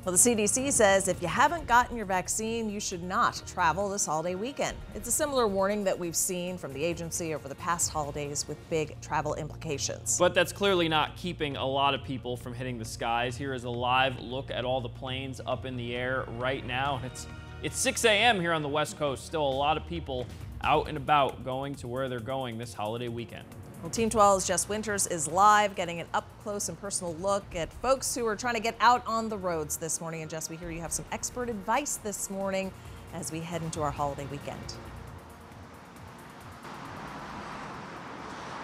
Well, the CDC says if you haven't gotten your vaccine, you should not travel this holiday weekend. It's a similar warning that we've seen from the agency over the past holidays with big travel implications. But that's clearly not keeping a lot of people from hitting the skies. Here is a live look at all the planes up in the air right now. It's 6 a.m. here on the West Coast. Still a lot of people out and about going to where they're going this holiday weekend. Well, Team 12's Jess Winters is live, getting an up-close and personal look at folks who are trying to get out on the roads this morning. And Jess, we hear you have some expert advice this morning as we head into our holiday weekend.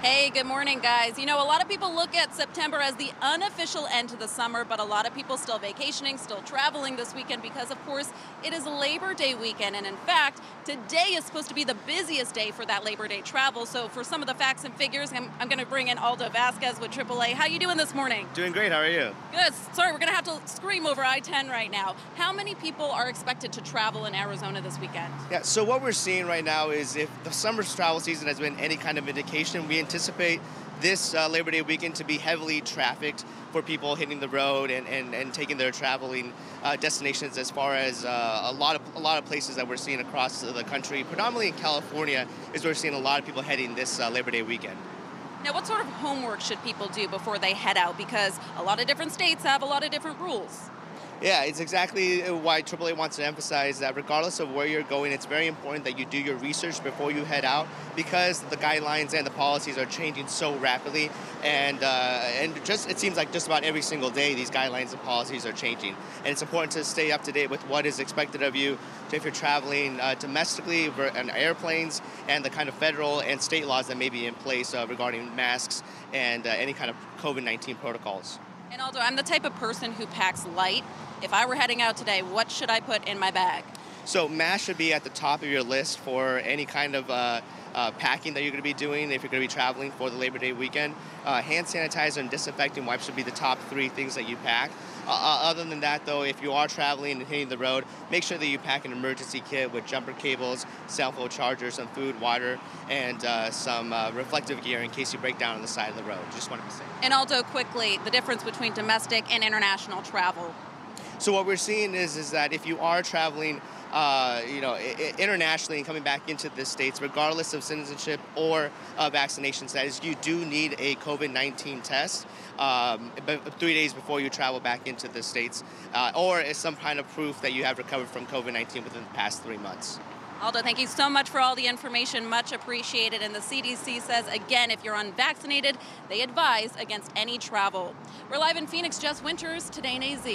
Hey, good morning, guys. You know, a lot of people look at September as the unofficial end to the summer, but a lot of people still vacationing, still traveling this weekend because, of course, it is Labor Day weekend. And in fact, today is supposed to be the busiest day for that Labor Day travel. So for some of the facts and figures, I'm going to bring in Aldo Vasquez with AAA. How you doing this morning? Doing great. How are you? Good. Sorry, we're going to have to scream over I-10 right now. How many people are expected to travel in Arizona this weekend? Yeah, so what we're seeing right now is if the summer travel season has been any kind of indication, we anticipate this Labor Day weekend to be heavily trafficked for people hitting the road and taking their traveling destinations, as far as a lot of places that we're seeing across the country, predominantly in California, is where we're seeing a lot of people heading this Labor Day weekend. Now, what sort of homework should people do before they head out? Because a lot of different states have a lot of different rules. Yeah, it's exactly why AAA wants to emphasize that regardless of where you're going, it's very important that you do your research before you head out, because the guidelines and the policies are changing so rapidly, and just it seems like just about every single day these guidelines and policies are changing, and it's important to stay up to date with what is expected of you if you're traveling domestically on airplanes, and the kind of federal and state laws that may be in place regarding masks and any kind of COVID-19 protocols. And Aldo, I'm the type of person who packs light. If I were heading out today, what should I put in my bag? So masks should be at the top of your list for any kind of packing that you're going to be doing if you're going to be traveling for the Labor Day weekend. Hand sanitizer and disinfecting wipes should be the top 3 things that you pack. Other than that, though, if you are traveling and hitting the road, make sure that you pack an emergency kit with jumper cables, cell phone chargers, some food, water, and some reflective gear in case you break down on the side of the road. Just want to be safe. And Aldo, quickly, the difference between domestic and international travel. So what we're seeing is that if you are traveling internationally and coming back into the States, regardless of citizenship or vaccination status, you do need a COVID-19 test 3 days before you travel back into the States, or some kind of proof that you have recovered from COVID-19 within the past 3 months. Aldo, thank you so much for all the information. Much appreciated. And the CDC says, again, if you're unvaccinated, they advise against any travel. We're live in Phoenix. Jess Winters, Today in AZ.